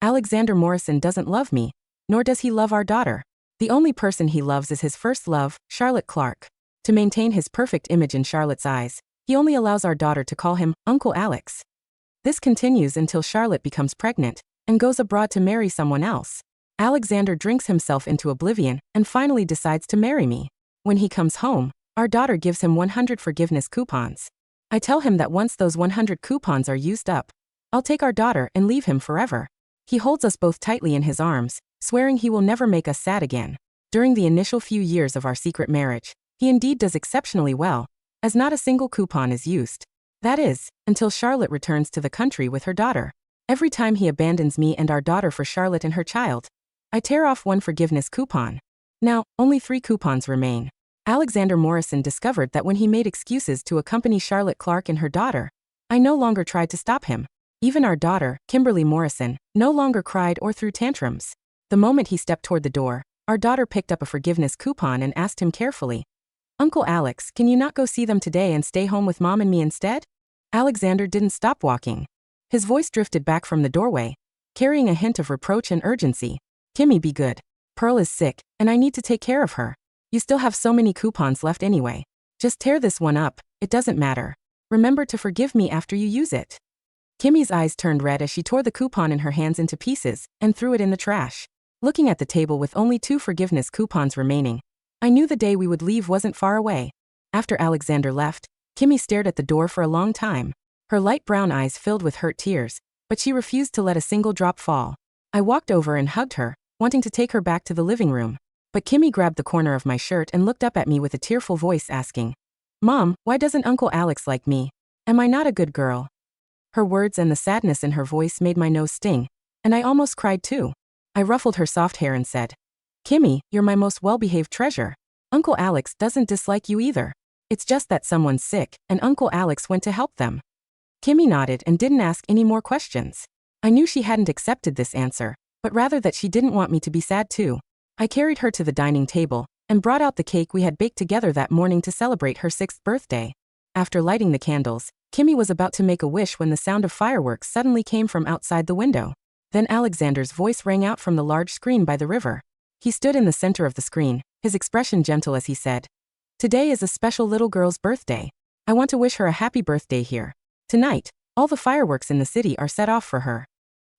Alexander Morrison doesn't love me, nor does he love our daughter. The only person he loves is his first love, Charlotte Clarke. To maintain his perfect image in Charlotte's eyes, he only allows our daughter to call him Uncle Alex. This continues until Charlotte becomes pregnant and goes abroad to marry someone else. Alexander drinks himself into oblivion and finally decides to marry me. When he comes home, our daughter gives him 100 forgiveness coupons. I tell him that once those 100 coupons are used up, I'll take our daughter and leave him forever. He holds us both tightly in his arms, swearing he will never make us sad again. During the initial few years of our secret marriage, he indeed does exceptionally well, as not a single coupon is used. That is, until Charlotte returns to the country with her daughter. Every time he abandons me and our daughter for Charlotte and her child, I tear off one forgiveness coupon. Now, only 3 coupons remain. Alexander Morrison discovered that when he made excuses to accompany Charlotte Clarke and her daughter, I no longer tried to stop him. Even our daughter, Kimberly Morrison, no longer cried or threw tantrums. The moment he stepped toward the door, our daughter picked up a forgiveness coupon and asked him carefully, "Uncle Alex, can you not go see them today and stay home with Mom and me instead?" Alexander didn't stop walking. His voice drifted back from the doorway, carrying a hint of reproach and urgency. "Kimmy, be good. Pearl is sick, and I need to take care of her. You still have so many coupons left anyway. Just tear this one up, it doesn't matter. Remember to forgive me after you use it." Kimmy's eyes turned red as she tore the coupon in her hands into pieces and threw it in the trash. Looking at the table with only 2 forgiveness coupons remaining, I knew the day we would leave wasn't far away. After Alexander left, Kimmy stared at the door for a long time. Her light brown eyes filled with hurt tears, but she refused to let a single drop fall. I walked over and hugged her, wanting to take her back to the living room. But Kimmy grabbed the corner of my shirt and looked up at me with a tearful voice asking, "Mom, why doesn't Uncle Alex like me? Am I not a good girl?" Her words and the sadness in her voice made my nose sting, and I almost cried too. I ruffled her soft hair and said, "Kimmy, you're my most well-behaved treasure. Uncle Alex doesn't dislike you either. It's just that someone's sick, and Uncle Alex went to help them." Kimmy nodded and didn't ask any more questions. I knew she hadn't accepted this answer, but rather that she didn't want me to be sad too. I carried her to the dining table and brought out the cake we had baked together that morning to celebrate her 6th birthday. After lighting the candles, Kimmy was about to make a wish when the sound of fireworks suddenly came from outside the window. Then Alexander's voice rang out from the large screen by the river. He stood in the center of the screen, his expression gentle as he said, "Today is a special little girl's birthday. I want to wish her a happy birthday here. Tonight, all the fireworks in the city are set off for her."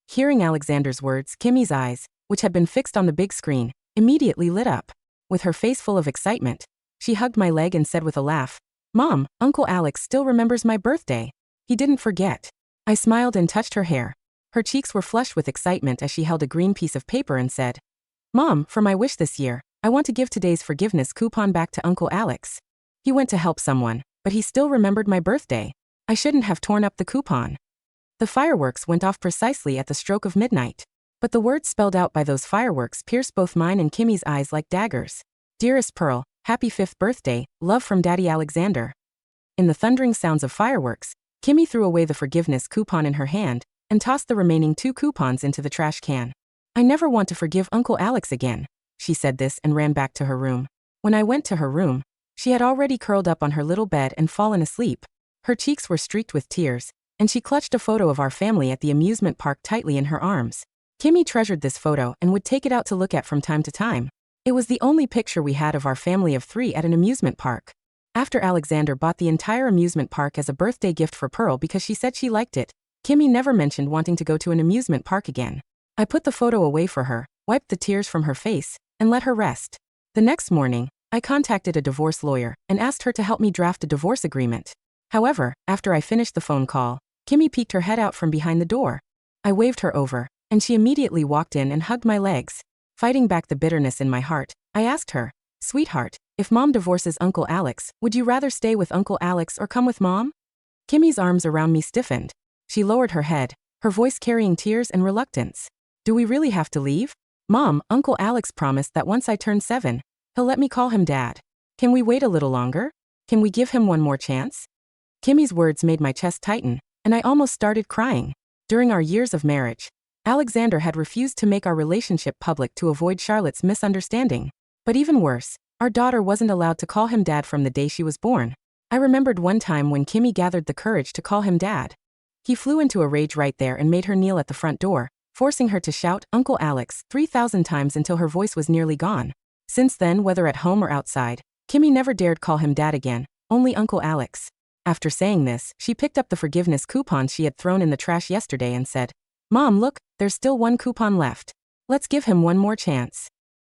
Hearing Alexander's words, Kimmy's eyes, which had been fixed on the big screen, immediately lit up. With her face full of excitement, she hugged my leg and said with a laugh, "Mom, Uncle Alex still remembers my birthday. He didn't forget." I smiled and touched her hair. Her cheeks were flushed with excitement as she held a green piece of paper and said, "Mom, for my wish this year, I want to give today's forgiveness coupon back to Uncle Alex. He went to help someone, but he still remembered my birthday. I shouldn't have torn up the coupon." The fireworks went off precisely at the stroke of midnight. But the words spelled out by those fireworks pierced both mine and Kimmy's eyes like daggers. "Dearest Pearl, happy 5th birthday, love from Daddy Alexander." In the thundering sounds of fireworks, Kimmy threw away the forgiveness coupon in her hand and tossed the remaining 2 coupons into the trash can. "I never want to forgive Uncle Alex again." She said this and ran back to her room. When I went to her room, she had already curled up on her little bed and fallen asleep. Her cheeks were streaked with tears, and she clutched a photo of our family at the amusement park tightly in her arms. Kimmy treasured this photo and would take it out to look at from time to time. It was the only picture we had of our family of 3 at an amusement park. After Alexander bought the entire amusement park as a birthday gift for Pearl because she said she liked it, Kimmy never mentioned wanting to go to an amusement park again. I put the photo away for her, wiped the tears from her face, and let her rest. The next morning, I contacted a divorce lawyer and asked her to help me draft a divorce agreement. However, after I finished the phone call, Kimmy peeked her head out from behind the door. I waved her over, and she immediately walked in and hugged my legs. Fighting back the bitterness in my heart, I asked her, "Sweetheart, if Mom divorces Uncle Alex, would you rather stay with Uncle Alex or come with Mom?" Kimmy's arms around me stiffened. She lowered her head, her voice carrying tears and reluctance. "Do we really have to leave? Mom, Uncle Alex promised that once I turn 7, he'll let me call him Dad. Can we wait a little longer? Can we give him one more chance?" Kimmy's words made my chest tighten, and I almost started crying. During our years of marriage, Alexander had refused to make our relationship public to avoid Charlotte's misunderstanding. But even worse, our daughter wasn't allowed to call him Dad from the day she was born. I remembered one time when Kimmy gathered the courage to call him Dad. He flew into a rage right there and made her kneel at the front door, forcing her to shout, "Uncle Alex," 3,000 times until her voice was nearly gone. Since then, whether at home or outside, Kimmy never dared call him Dad again, only Uncle Alex. After saying this, she picked up the forgiveness coupon she had thrown in the trash yesterday and said, "Mom, look, there's still one coupon left. Let's give him one more chance."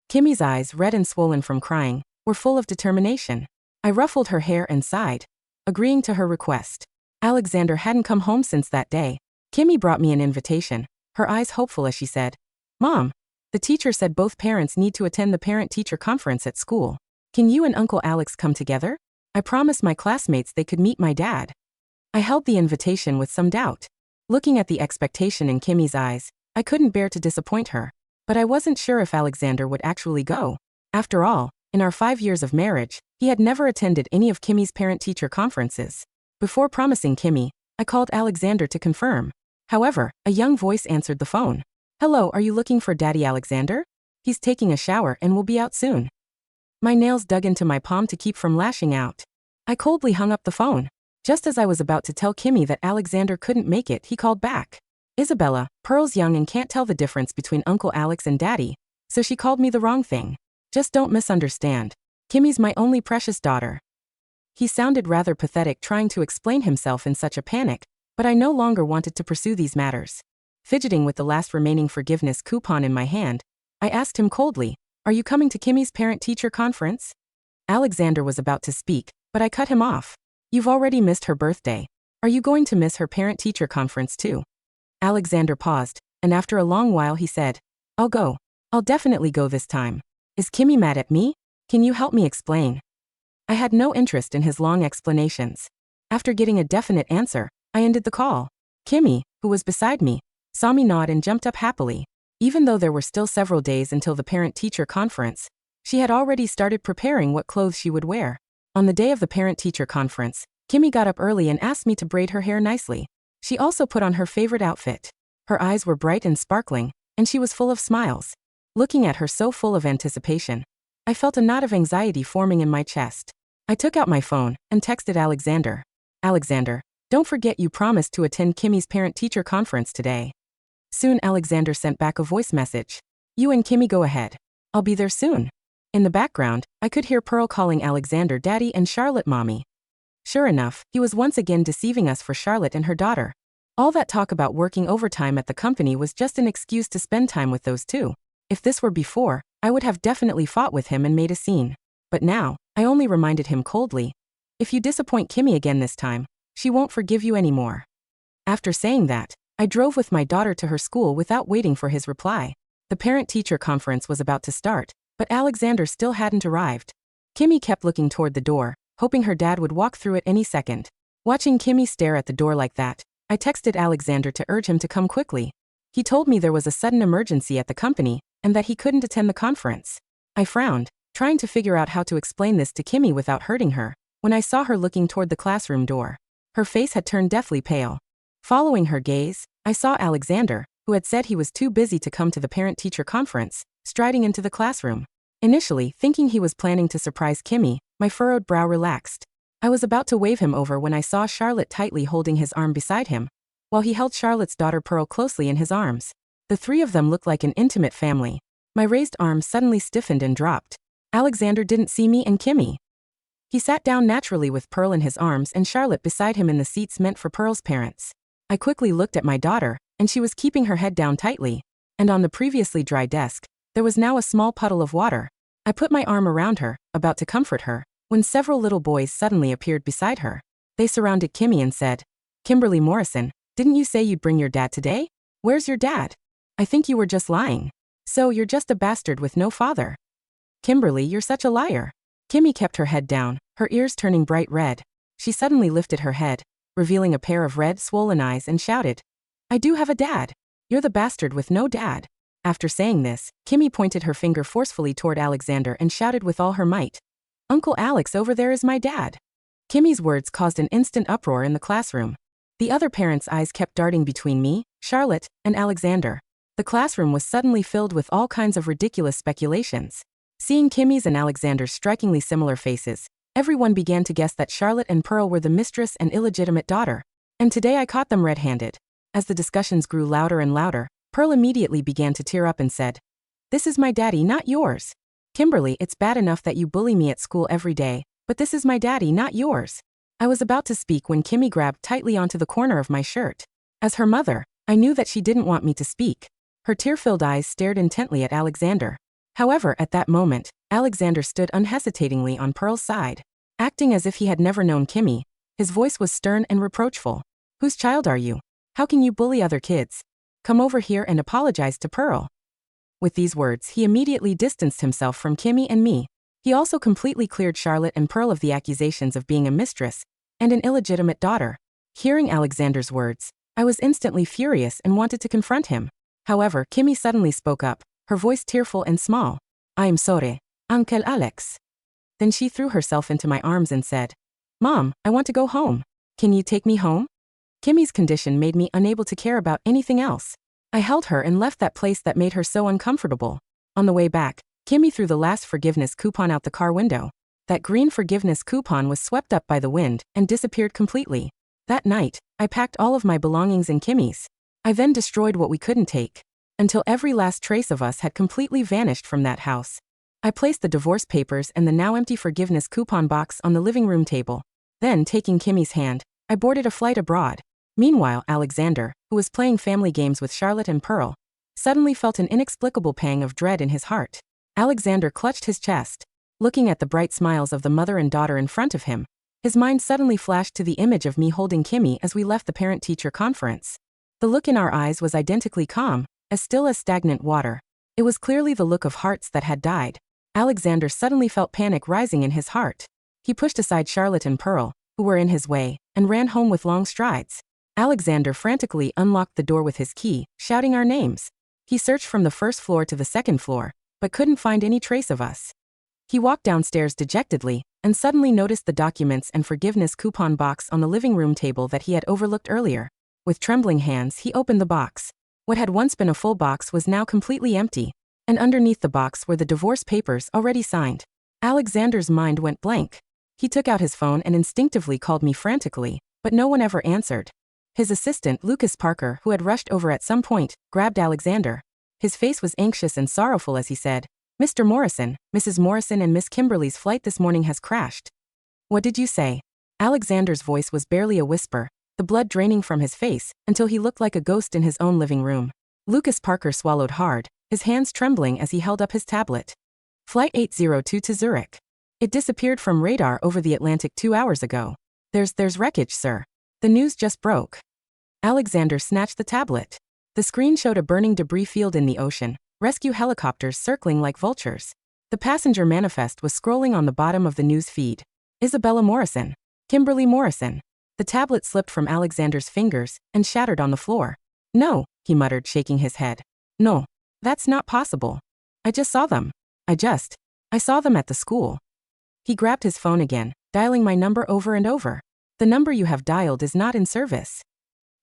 Kimmy's eyes, red and swollen from crying, were full of determination. I ruffled her hair and sighed, agreeing to her request. Alexander hadn't come home since that day. Kimmy brought me an invitation, her eyes hopeful as she said, "Mom, the teacher said both parents need to attend the parent-teacher conference at school. Can you and Uncle Alex come together? I promised my classmates they could meet my dad." I held the invitation with some doubt. Looking at the expectation in Kimmy's eyes, I couldn't bear to disappoint her. But I wasn't sure if Alexander would actually go. After all, in our 5 years of marriage, he had never attended any of Kimmy's parent-teacher conferences. Before promising Kimmy, I called Alexander to confirm. However, a young voice answered the phone. "Hello, are you looking for Daddy Alexander? He's taking a shower and will be out soon." My nails dug into my palm to keep from lashing out. I coldly hung up the phone. Just as I was about to tell Kimmy that Alexander couldn't make it, he called back. "Isabella, Pearl's young and can't tell the difference between Uncle Alex and Daddy, so she called me the wrong thing. Just don't misunderstand. Kimmy's my only precious daughter." He sounded rather pathetic trying to explain himself in such a panic, but I no longer wanted to pursue these matters. Fidgeting with the last remaining forgiveness coupon in my hand, I asked him coldly, "Are you coming to Kimmy's parent-teacher conference?" Alexander was about to speak, but I cut him off. "You've already missed her birthday. Are you going to miss her parent-teacher conference too?" Alexander paused, and after a long while he said, "I'll go. I'll definitely go this time. Is Kimmy mad at me? Can you help me explain?" I had no interest in his long explanations. After getting a definite answer, I ended the call. Kimmy, who was beside me, saw me nod and jumped up happily. Even though there were still several days until the parent-teacher conference, she had already started preparing what clothes she would wear. On the day of the parent-teacher conference, Kimmy got up early and asked me to braid her hair nicely. She also put on her favorite outfit. Her eyes were bright and sparkling, and she was full of smiles. Looking at her so full of anticipation, I felt a knot of anxiety forming in my chest. I took out my phone and texted Alexander. "Alexander, don't forget you promised to attend Kimmy's parent-teacher conference today." Soon Alexander sent back a voice message. "You and Kimmy go ahead. I'll be there soon." In the background, I could hear Pearl calling Alexander Daddy and Charlotte Mommy. Sure enough, he was once again deceiving us for Charlotte and her daughter. All that talk about working overtime at the company was just an excuse to spend time with those two. If this were before, I would have definitely fought with him and made a scene. But now, I only reminded him coldly, "If you disappoint Kimmy again this time, she won't forgive you anymore." After saying that, I drove with my daughter to her school without waiting for his reply. The parent-teacher conference was about to start, but Alexander still hadn't arrived. Kimmy kept looking toward the door, hoping her dad would walk through it any second. Watching Kimmy stare at the door like that, I texted Alexander to urge him to come quickly. He told me there was a sudden emergency at the company, and that he couldn't attend the conference. I frowned, trying to figure out how to explain this to Kimmy without hurting her, when I saw her looking toward the classroom door. Her face had turned deathly pale. Following her gaze, I saw Alexander, who had said he was too busy to come to the parent-teacher conference, striding into the classroom. Initially, thinking he was planning to surprise Kimmy, my furrowed brow relaxed. I was about to wave him over when I saw Charlotte tightly holding his arm beside him, while he held Charlotte's daughter Pearl closely in his arms. The three of them looked like an intimate family. My raised arm suddenly stiffened and dropped. Alexander didn't see me and Kimmy. He sat down naturally with Pearl in his arms and Charlotte beside him in the seats meant for Pearl's parents. I quickly looked at my daughter, and she was keeping her head down tightly, and on the previously dry desk, there was now a small puddle of water. I put my arm around her, about to comfort her, when several little boys suddenly appeared beside her. They surrounded Kimmy and said, "Kimberly Morrison, didn't you say you'd bring your dad today? Where's your dad? I think you were just lying. So you're just a bastard with no father." "Kimberly, you're such a liar." Kimmy kept her head down, her ears turning bright red. She suddenly lifted her head, revealing a pair of red, swollen eyes and shouted, "I do have a dad. You're the bastard with no dad." After saying this, Kimmy pointed her finger forcefully toward Alexander and shouted with all her might, "Uncle Alex over there is my dad." Kimmy's words caused an instant uproar in the classroom. The other parents' eyes kept darting between me, Charlotte, and Alexander. The classroom was suddenly filled with all kinds of ridiculous speculations. Seeing Kimmy's and Alexander's strikingly similar faces, everyone began to guess that Charlotte and Pearl were the mistress and illegitimate daughter. And today I caught them red-handed. As the discussions grew louder and louder, Pearl immediately began to tear up and said, "This is my daddy, not yours. Kimberly, it's bad enough that you bully me at school every day, but this is my daddy, not yours." I was about to speak when Kimmy grabbed tightly onto the corner of my shirt. As her mother, I knew that she didn't want me to speak. Her tear-filled eyes stared intently at Alexander. However, at that moment, Alexander stood unhesitatingly on Pearl's side. Acting as if he had never known Kimmy, his voice was stern and reproachful. "Whose child are you? How can you bully other kids? Come over here and apologize to Pearl." With these words, he immediately distanced himself from Kimmy and me. He also completely cleared Charlotte and Pearl of the accusations of being a mistress and an illegitimate daughter. Hearing Alexander's words, I was instantly furious and wanted to confront him. However, Kimmy suddenly spoke up, her voice tearful and small. "I'm sorry, Uncle Alex." Then she threw herself into my arms and said, "Mom, I want to go home. Can you take me home?" Kimmy's condition made me unable to care about anything else. I held her and left that place that made her so uncomfortable. On the way back, Kimmy threw the last forgiveness coupon out the car window. That green forgiveness coupon was swept up by the wind and disappeared completely. That night, I packed all of my belongings in Kimmy's. I then destroyed what we couldn't take, until every last trace of us had completely vanished from that house. I placed the divorce papers and the now empty forgiveness coupon box on the living room table. Then, taking Kimmy's hand, I boarded a flight abroad. Meanwhile, Alexander, who was playing family games with Charlotte and Pearl, suddenly felt an inexplicable pang of dread in his heart. Alexander clutched his chest. Looking at the bright smiles of the mother and daughter in front of him, his mind suddenly flashed to the image of me holding Kimmy as we left the parent-teacher conference. The look in our eyes was identically calm, as still as stagnant water. It was clearly the look of hearts that had died. Alexander suddenly felt panic rising in his heart. He pushed aside Charlotte and Pearl, who were in his way, and ran home with long strides. Alexander frantically unlocked the door with his key, shouting our names. He searched from the first floor to the second floor, but couldn't find any trace of us. He walked downstairs dejectedly, and suddenly noticed the documents and forgiveness coupon box on the living room table that he had overlooked earlier. With trembling hands, he opened the box. What had once been a full box was now completely empty, and underneath the box were the divorce papers already signed. Alexander's mind went blank. He took out his phone and instinctively called me frantically, but no one ever answered. His assistant, Lucas Parker, who had rushed over at some point, grabbed Alexander. His face was anxious and sorrowful as he said, "Mr. Morrison, Mrs. Morrison and Miss Kimberly's flight this morning has crashed." "What did you say?" Alexander's voice was barely a whisper, the blood draining from his face, until he looked like a ghost in his own living room. Lucas Parker swallowed hard, his hands trembling as he held up his tablet. "Flight 802 to Zurich. It disappeared from radar over the Atlantic 2 hours ago. There's wreckage, sir. The news just broke." Alexander snatched the tablet. The screen showed a burning debris field in the ocean, rescue helicopters circling like vultures. The passenger manifest was scrolling on the bottom of the news feed. "Isabella Morrison. Kimberly Morrison." The tablet slipped from Alexander's fingers and shattered on the floor. "No," he muttered, shaking his head. "No. That's not possible. I just saw them. I saw them at the school." He grabbed his phone again, dialing my number over and over. "The number you have dialed is not in service.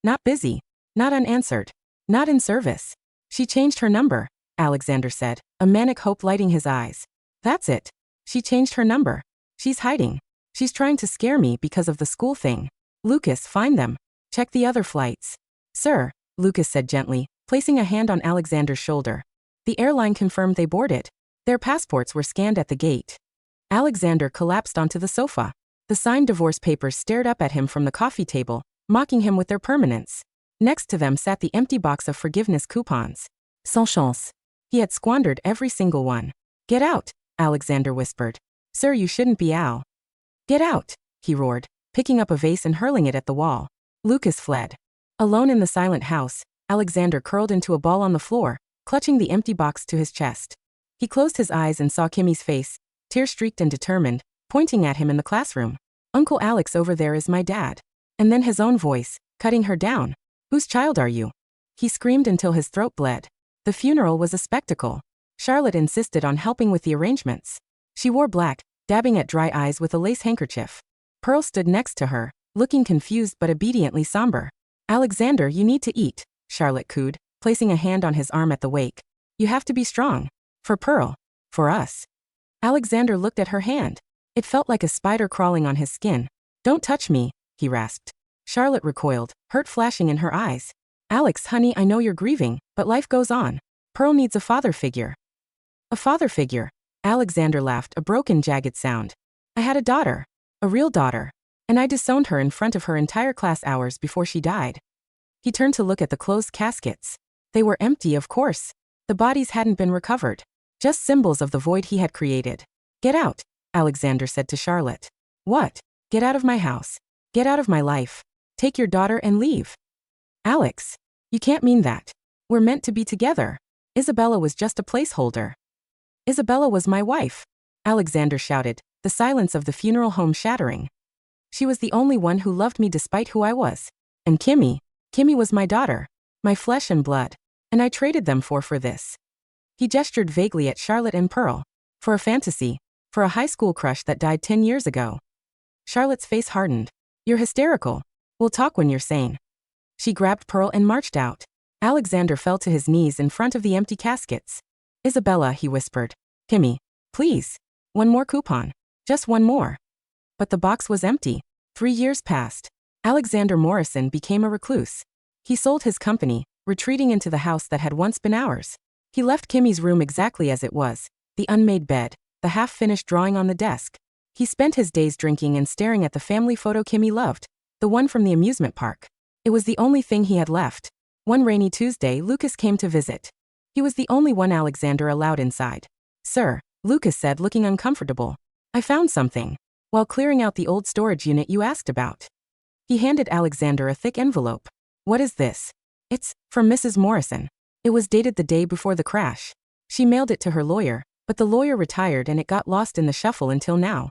Not busy. Not unanswered. Not in service." "She changed her number," Alexander said, a manic hope lighting his eyes. "That's it. She changed her number. She's hiding. She's trying to scare me because of the school thing. Lucas, find them. Check the other flights." "Sir," Lucas said gently, placing a hand on Alexander's shoulder. "The airline confirmed they boarded. Their passports were scanned at the gate." Alexander collapsed onto the sofa. The signed divorce papers stared up at him from the coffee table, mocking him with their permanence. Next to them sat the empty box of forgiveness coupons. Sans chance. He had squandered every single one. "Get out," Alexander whispered. "Sir, you shouldn't be Al." "Get out," he roared, picking up a vase and hurling it at the wall. Lucas fled. Alone in the silent house, Alexander curled into a ball on the floor, clutching the empty box to his chest. He closed his eyes and saw Kimmy's face, tear-streaked and determined, pointing at him in the classroom. "Uncle Alex over there is my dad." And then his own voice, cutting her down. "Whose child are you?" He screamed until his throat bled. The funeral was a spectacle. Charlotte insisted on helping with the arrangements. She wore black, dabbing at dry eyes with a lace handkerchief. Pearl stood next to her, looking confused but obediently somber. "Alexander, you need to eat," Charlotte cooed, placing a hand on his arm at the wake. "You have to be strong. For Pearl. For us." Alexander looked at her hand. It felt like a spider crawling on his skin. "Don't touch me," he rasped. Charlotte recoiled, hurt flashing in her eyes. Alex, honey, I know you're grieving, but life goes on. Pearl needs a father figure. A father figure. Alexander laughed, a broken, jagged sound. I had a daughter. A real daughter. And I disowned her in front of her entire class hours before she died. He turned to look at the closed caskets. They were empty, of course. The bodies hadn't been recovered. Just symbols of the void he had created. Get out, Alexander said to Charlotte. What? Get out of my house. Get out of my life. Take your daughter and leave. Alex, you can't mean that. We're meant to be together. Isabella was just a placeholder. Isabella was my wife, Alexander shouted, the silence of the funeral home shattering. She was the only one who loved me despite who I was. And Kimmy was my daughter, my flesh and blood, and I traded them for this. He gestured vaguely at Charlotte and Pearl. For a fantasy, for a high school crush that died 10 years ago. Charlotte's face hardened. You're hysterical. We'll talk when you're sane. She grabbed Pearl and marched out. Alexander fell to his knees in front of the empty caskets. Isabella, he whispered. Kimmy, please. One more coupon. Just one more. But the box was empty. 3 years passed. Alexander Morrison became a recluse. He sold his company, retreating into the house that had once been ours. He left Kimmy's room exactly as it was, the unmade bed, the half-finished drawing on the desk. He spent his days drinking and staring at the family photo Kimmy loved, the one from the amusement park. It was the only thing he had left. One rainy Tuesday, Lucas came to visit. He was the only one Alexander allowed inside. Sir, Lucas said, looking uncomfortable. I found something. While clearing out the old storage unit you asked about. He handed Alexander a thick envelope. What is this? It's from Mrs. Morrison. It was dated the day before the crash. She mailed it to her lawyer, but the lawyer retired and it got lost in the shuffle until now.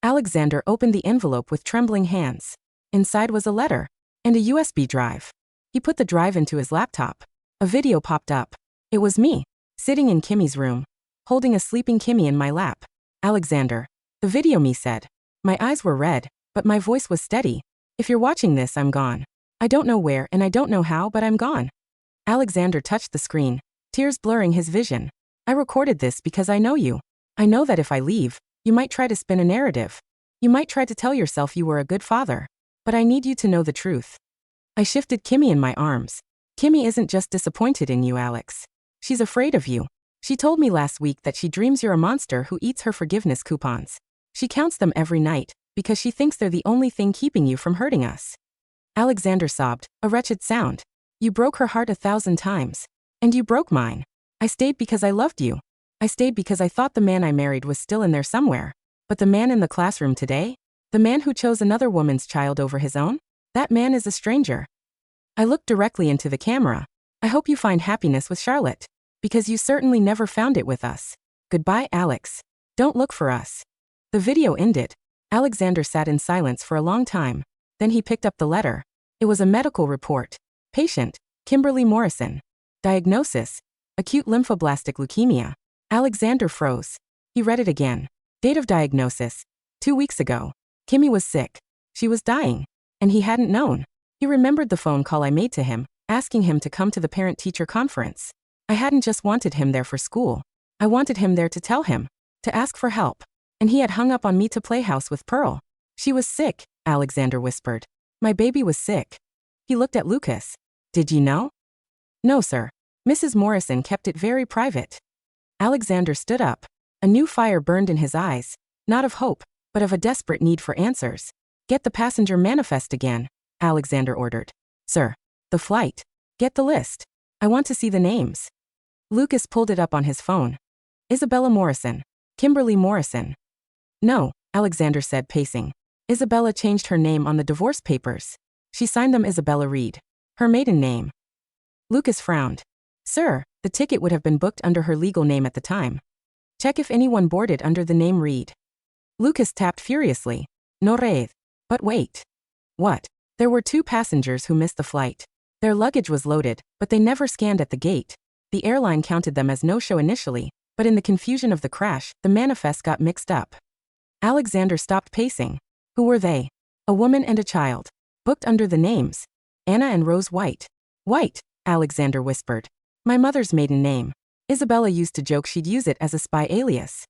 Alexander opened the envelope with trembling hands. Inside was a letter and a USB drive. He put the drive into his laptop. A video popped up. It was me, sitting in Kimmy's room, holding a sleeping Kimmy in my lap. Alexander. The video, me said. My eyes were red, but my voice was steady. If you're watching this, I'm gone. I don't know where and I don't know how, but I'm gone. Alexander touched the screen, tears blurring his vision. I recorded this because I know you. I know that if I leave, you might try to spin a narrative. You might try to tell yourself you were a good father. But I need you to know the truth. I shifted Kimmy in my arms. Kimmy isn't just disappointed in you, Alex. She's afraid of you. She told me last week that she dreams you're a monster who eats her forgiveness coupons. She counts them every night, because she thinks they're the only thing keeping you from hurting us. Alexander sobbed, a wretched sound. You broke her heart 1,000 times. And you broke mine. I stayed because I loved you. I stayed because I thought the man I married was still in there somewhere. But the man in the classroom today? The man who chose another woman's child over his own? That man is a stranger. I looked directly into the camera. I hope you find happiness with Charlotte. Because you certainly never found it with us. Goodbye, Alex. Don't look for us. The video ended. Alexander sat in silence for a long time. Then he picked up the letter. It was a medical report. Patient, Kimberly Morrison. Diagnosis, acute lymphoblastic leukemia. Alexander froze. He read it again. Date of diagnosis, 2 weeks ago. Kimmy was sick. She was dying. And he hadn't known. He remembered the phone call I made to him, asking him to come to the parent-teacher conference. I hadn't just wanted him there for school. I wanted him there to tell him, to ask for help. And he had hung up on me to play house with Pearl. She was sick, Alexander whispered. My baby was sick. He looked at Lucas. Did you know? No, sir. Mrs. Morrison kept it very private. Alexander stood up. A new fire burned in his eyes, not of hope, but of a desperate need for answers. Get the passenger manifest again, Alexander ordered. Sir. The flight. Get the list. I want to see the names. Lucas pulled it up on his phone. Isabella Morrison. Kimberly Morrison. No, Alexander said, pacing. Isabella changed her name on the divorce papers. She signed them Isabella Reed. Her maiden name. Lucas frowned. Sir, the ticket would have been booked under her legal name at the time. Check if anyone boarded under the name Reed. Lucas tapped furiously. No red. But wait. What? There were 2 passengers who missed the flight. Their luggage was loaded, but they never scanned at the gate. The airline counted them as no-show initially, but in the confusion of the crash, the manifest got mixed up. Alexander stopped pacing. Who were they? A woman and a child. Booked under the names. Anna and Rose White. White, Alexander whispered. My mother's maiden name. Isabella used to joke she'd use it as a spy alias.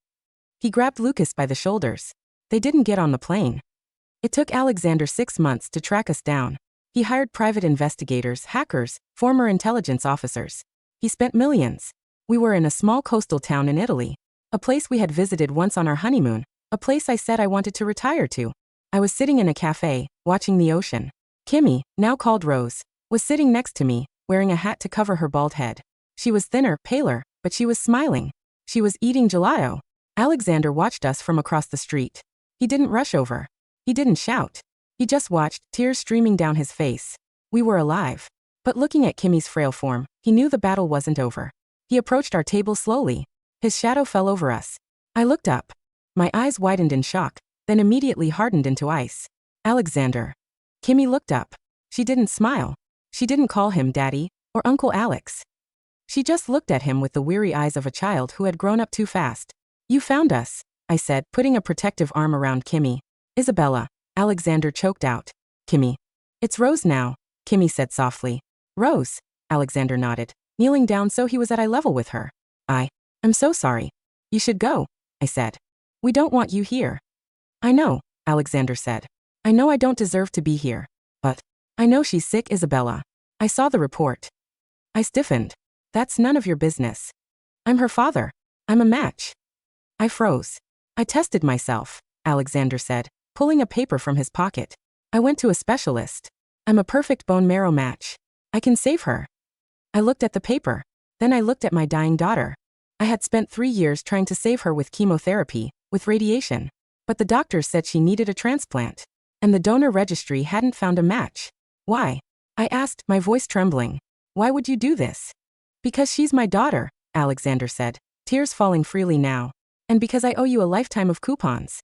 He grabbed Lucas by the shoulders. They didn't get on the plane. It took Alexander 6 months to track us down. He hired private investigators, hackers, former intelligence officers. He spent millions. We were in a small coastal town in Italy. A place we had visited once on our honeymoon. A place I said I wanted to retire to. I was sitting in a cafe, watching the ocean. Kimmy, now called Rose, was sitting next to me, wearing a hat to cover her bald head. She was thinner, paler, but she was smiling. She was eating gelato. Alexander watched us from across the street. He didn't rush over. He didn't shout. He just watched, tears streaming down his face. We were alive. But looking at Kimmy's frail form, he knew the battle wasn't over. He approached our table slowly. His shadow fell over us. I looked up. My eyes widened in shock, then immediately hardened into ice. Alexander. Kimmy looked up. She didn't smile. She didn't call him Daddy or Uncle Alex. She just looked at him with the weary eyes of a child who had grown up too fast. You found us, I said, putting a protective arm around Kimmy. Isabella. Alexander choked out. Kimmy. It's Rose now, Kimmy said softly. Rose, Alexander nodded, kneeling down so he was at eye level with her. I'm so sorry. You should go, I said. We don't want you here. I know, Alexander said. I know I don't deserve to be here. But I know she's sick, Isabella. I saw the report. I stiffened. That's none of your business. I'm her father. I'm a match. I froze. I tested myself, Alexander said, pulling a paper from his pocket. I went to a specialist. I'm a perfect bone marrow match. I can save her. I looked at the paper. Then I looked at my dying daughter. I had spent 3 years trying to save her with chemotherapy, with radiation. But the doctors said she needed a transplant. And the donor registry hadn't found a match. Why? I asked, my voice trembling. Why would you do this? Because she's my daughter, Alexander said, tears falling freely now. And because I owe you a lifetime of coupons.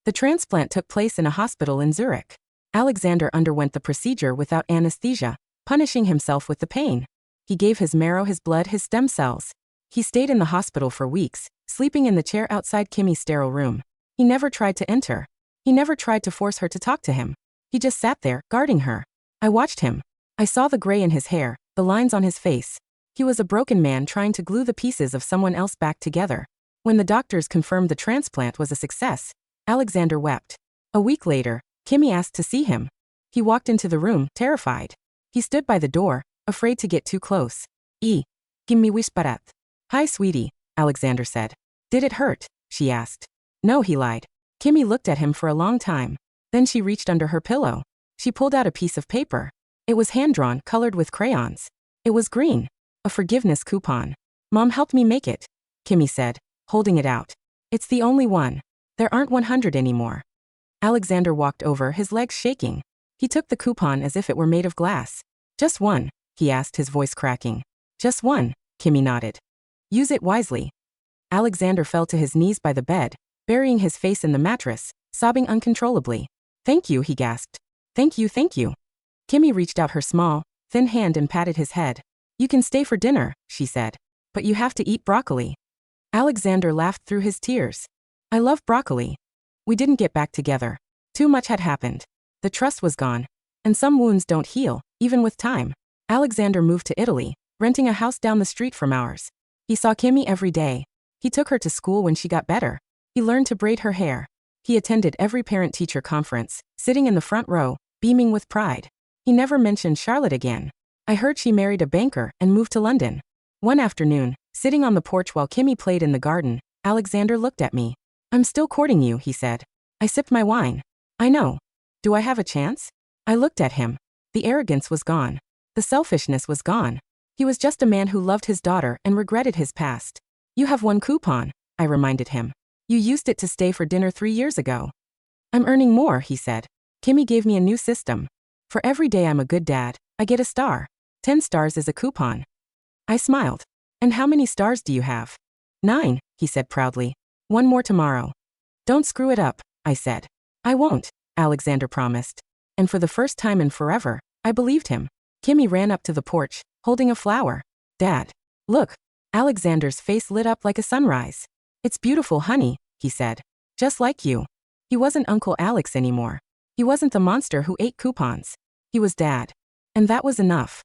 The transplant took place in a hospital in Zurich. Alexander underwent the procedure without anesthesia, punishing himself with the pain. He gave his marrow, his blood, his stem cells. He stayed in the hospital for weeks, sleeping in the chair outside Kimmy's sterile room. He never tried to enter. He never tried to force her to talk to him. He just sat there, guarding her. I watched him. I saw the gray in his hair, the lines on his face. He was a broken man trying to glue the pieces of someone else back together. When the doctors confirmed the transplant was a success, Alexander wept. A week later, Kimmy asked to see him. He walked into the room, terrified. He stood by the door, afraid to get too close. Gimme whisperat. Hi, sweetie, Alexander said. Did it hurt? She asked. No, he lied. Kimmy looked at him for a long time. Then she reached under her pillow. She pulled out a piece of paper. It was hand-drawn, colored with crayons. It was green. A forgiveness coupon. Mom helped me make it, Kimmy said, holding it out. It's the only one. There aren't 100 anymore. Alexander walked over, his legs shaking. He took the coupon as if it were made of glass. Just one, he asked, his voice cracking. Just one, Kimmy nodded. Use it wisely. Alexander fell to his knees by the bed, burying his face in the mattress, sobbing uncontrollably. Thank you, he gasped. Thank you, thank you. Kimmy reached out her small, thin hand and patted his head. You can stay for dinner, she said. But you have to eat broccoli. Alexander laughed through his tears. I love broccoli. We didn't get back together. Too much had happened. The trust was gone. And some wounds don't heal, even with time. Alexander moved to Italy, renting a house down the street from ours. He saw Kimmy every day. He took her to school when she got better. He learned to braid her hair. He attended every parent-teacher conference, sitting in the front row, beaming with pride. He never mentioned Charlotte again. I heard she married a banker and moved to London. One afternoon, sitting on the porch while Kimmy played in the garden, Alexander looked at me. I'm still courting you, he said. I sipped my wine. I know. Do I have a chance? I looked at him. The arrogance was gone. The selfishness was gone. He was just a man who loved his daughter and regretted his past. You have one coupon, I reminded him. You used it to stay for dinner 3 years ago. I'm earning more, he said. Kimmy gave me a new system. For every day I'm a good dad, I get a star. 10 stars is a coupon. I smiled. And how many stars do you have? 9, he said proudly. 1 more tomorrow. Don't screw it up, I said. I won't, Alexander promised. And for the first time in forever, I believed him. Kimmy ran up to the porch, holding a flower. Dad. Look. Alexander's face lit up like a sunrise. It's beautiful, honey, he said. Just like you. He wasn't Uncle Alex anymore. He wasn't the monster who ate coupons. He was Dad. And that was enough.